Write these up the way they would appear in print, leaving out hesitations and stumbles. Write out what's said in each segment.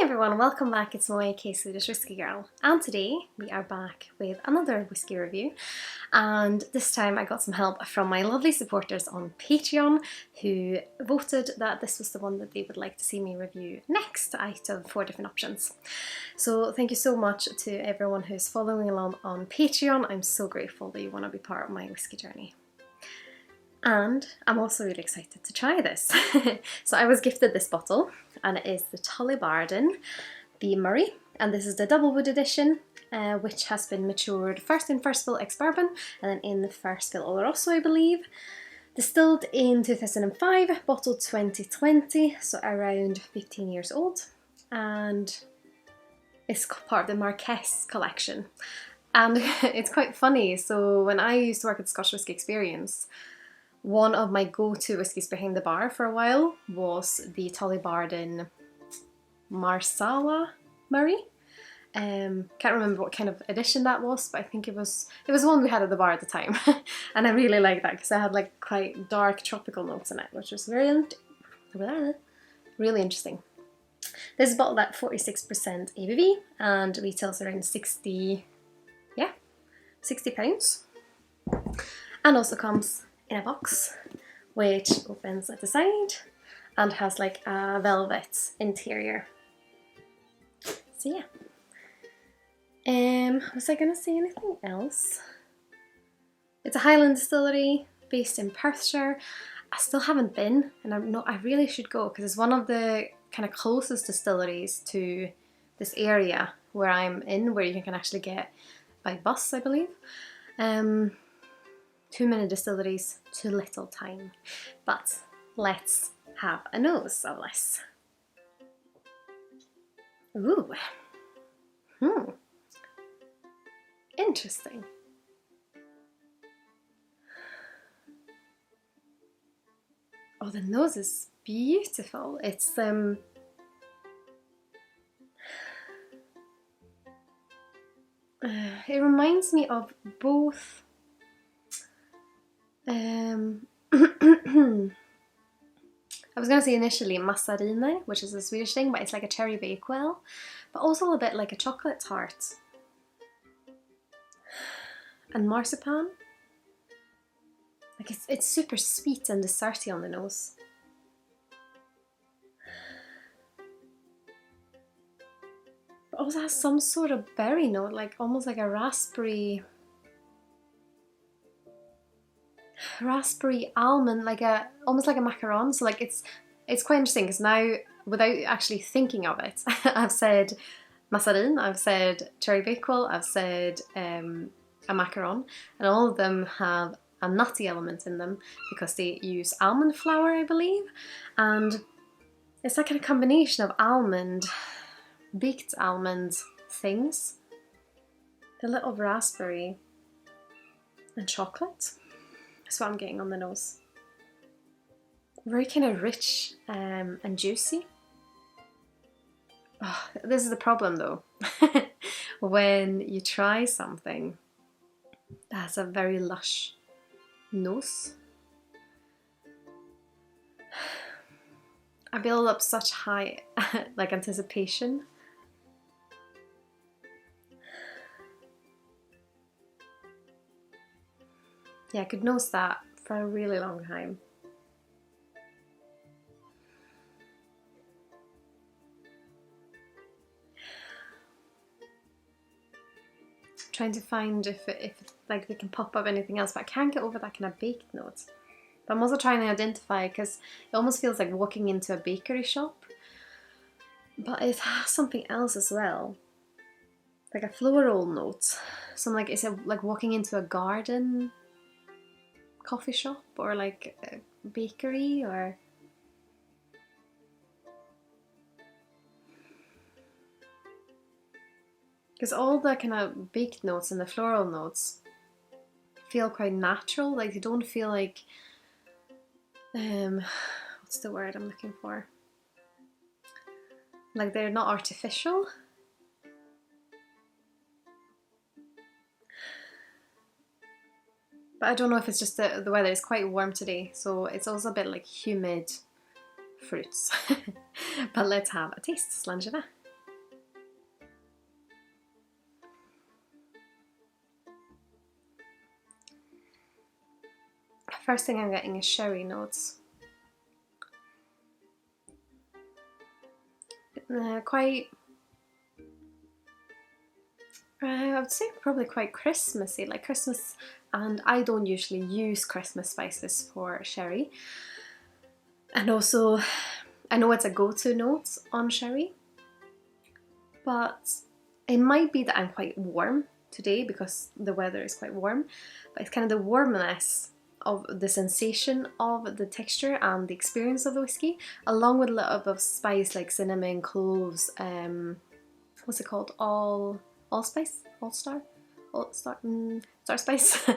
everyone, welcome back. It's my Swedish Whiskey Girl, and today we are back with another whiskey review, and this time I got some help from my lovely supporters on Patreon who voted that this was the one that they would like to see me review next out of 4 different options. So thank you so much to everyone who's following along on Patreon. I'm so grateful that you want to be part of my whiskey journey. And I'm also really excited to try this. So I was gifted this bottle, and it is the Tullibardine, the Murray, and this is the double wood edition, which has been matured first in first fill ex-bourbon and then in the first fill Oloroso, I believe. Distilled in 2005, bottled 2020, so around 15 years old, and it's part of the Marquess collection. And it's quite funny, so when I used to work at Scotch Whisky Experience, one of my go-to whiskies behind the bar for a while was the Tullibardine Marsala Murray. Can't remember what kind of edition that was, but I think it was the one we had at the bar at the time. And I really like that because it had like quite dark tropical notes in it, which was really interesting. This is bottled at 46% ABV and retails around £60, £60. And also comes in a box, which opens at the side and has like a velvet interior. So yeah. Was I gonna say anything else? It's a Highland distillery based in Perthshire. I still haven't been, and I really should go because it's one of the kind of closest distilleries to this area where I'm in, where you can actually get by bus, I believe. Too many distilleries, too little time. But let's have a nose of this. Ooh. Interesting. Oh, the nose is beautiful. It's it reminds me of both I was going to say initially massarine, which is a Swedish thing, but it's like a cherry bakewell, but also a little bit like a chocolate tart. And marzipan. Like it's super sweet and desserty on the nose. But also has some sort of berry note, like almost like a raspberry almond, almost like a macaron. So like it's quite interesting because now, without actually thinking of it, I've said massarine, I've said cherry bakewell, I've said a macaron, and all of them have a nutty element in them because they use almond flour, I believe, and it's that kind of combination of baked almond things, a little raspberry and chocolate. That's what I'm getting on the nose. Very kind of rich and juicy. Oh, this is the problem though. When you try something that has a very lush nose, I build up such high anticipation. Yeah, I could nose that for a really long time. Trying to find if like they can pop up anything else, but I can't get over that kind of baked note. But I'm also trying to identify because it almost feels like walking into a bakery shop, but it has something else as well, like a floral note. So I'm like, is it like walking into a garden coffee shop or like a bakery, or because all the kind of baked notes and the floral notes feel quite natural. Like they don't feel like what's the word I'm looking for? Like they're not artificial. But I don't know if it's just the weather. It's quite warm today, so it's also a bit like humid fruits. But let's have a taste. Sláinte. First thing I'm getting is sherry notes. Quite, I would say probably quite Christmassy, like Christmas, and I don't usually use Christmas spices for sherry. And also, I know it's a go-to note on sherry, but it might be that I'm quite warm today because the weather is quite warm, but it's kind of the warmness of the sensation of the texture and the experience of the whiskey, along with a little bit of spice like cinnamon, cloves, what's it called? Allspice? Allstar? Star spice?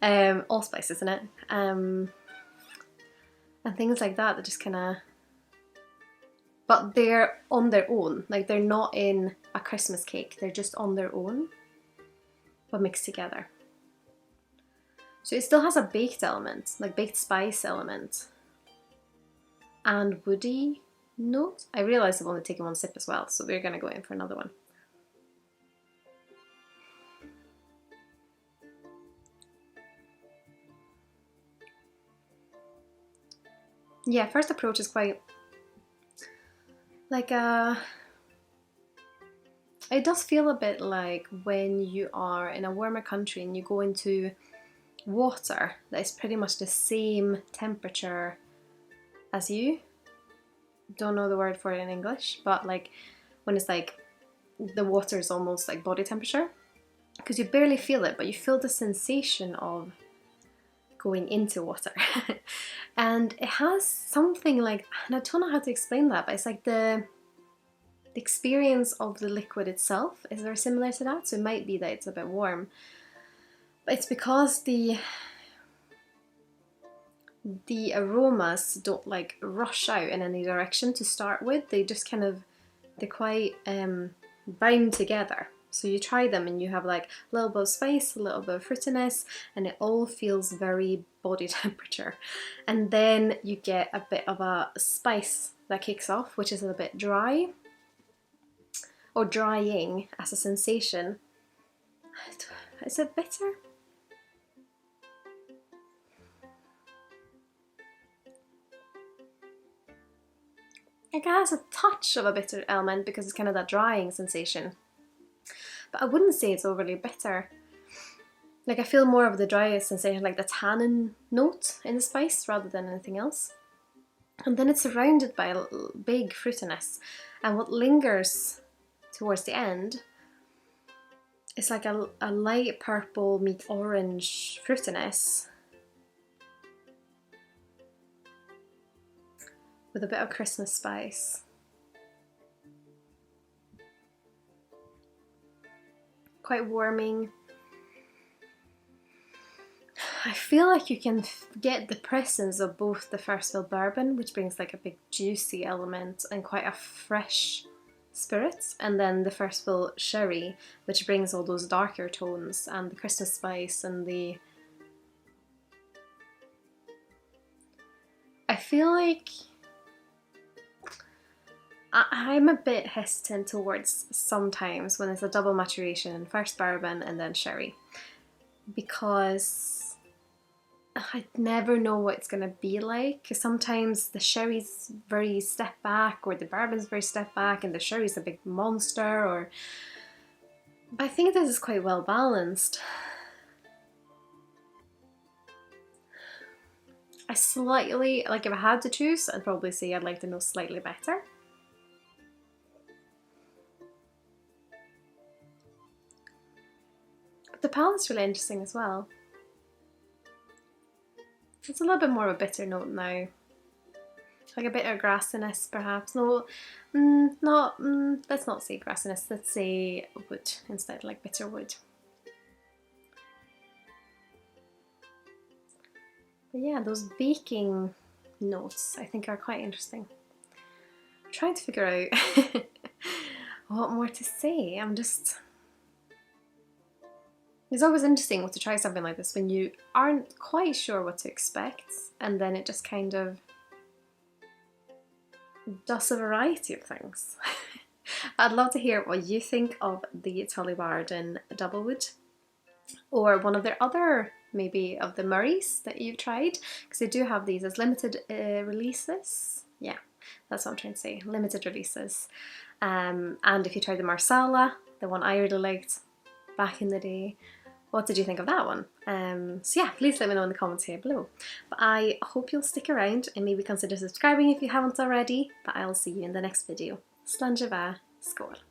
Allspice, isn't it? And things like that just kind of, but they're on their own, like they're not in a Christmas cake, they're just on their own, but mixed together. So it still has a baked element, like baked spice element, and woody note. I realised I've only taken one sip as well, so we're going to go in for another one. Yeah, first approach is quite like it does feel a bit like when you are in a warmer country and you go into water that is pretty much the same temperature as you. Don't know the word for it in English, but like when it's like the water is almost like body temperature, because you barely feel it, but you feel the sensation of going into water. And it has something like, and I don't know how to explain that, but it's like the experience of the liquid itself is very similar to that. So it might be that it's a bit warm, but it's because the aromas don't like rush out in any direction to start with. They just kind of, they're quite bound together. So you try them and you have like a little bit of spice, a little bit of fruitiness, and it all feels very body temperature. And then you get a bit of a spice that kicks off, which is a bit dry or drying as a sensation. Is it bitter? It has a touch of a bitter element because it's kind of that drying sensation. But I wouldn't say it's overly bitter. Like I feel more of the dry sensation, like the tannin note in the spice rather than anything else. And then it's surrounded by a big fruitiness. And what lingers towards the end is like a light purple meet orange fruitiness with a bit of Christmas spice. Quite warming. I feel like you can get the presence of both the first fill bourbon, which brings like a big juicy element and quite a fresh spirit, and then the first fill sherry, which brings all those darker tones and the Christmas spice and the... I feel like I'm a bit hesitant towards sometimes when it's a double maturation, first bourbon and then sherry, because I never know what it's going to be like, because sometimes the sherry's very step back or the bourbon's very step back and the sherry's a big monster, or... But I think this is quite well balanced. I slightly, like if I had to choose, I'd probably say I'd like the nose slightly better. The palate's really interesting as well. It's a little bit more of a bitter note now. Like a bitter grassiness perhaps. No, let's not say grassiness, let's say wood instead, like bitter wood. But yeah, those baking notes I think are quite interesting. I'm trying to figure out what more to say. It's always interesting to try something like this when you aren't quite sure what to expect, and then it just kind of does a variety of things. I'd love to hear what you think of the Tullibardine Doublewood, or one of their other maybe of the Murrays that you've tried, because they do have these as limited releases. Yeah, that's what I'm trying to say, limited releases. And if you tried the Marsala, the one I really liked back in the day, what did you think of that one? So yeah, please let me know in the comments here below. But I hope you'll stick around and maybe consider subscribing if you haven't already, but I'll see you in the next video. Sláinte Skål.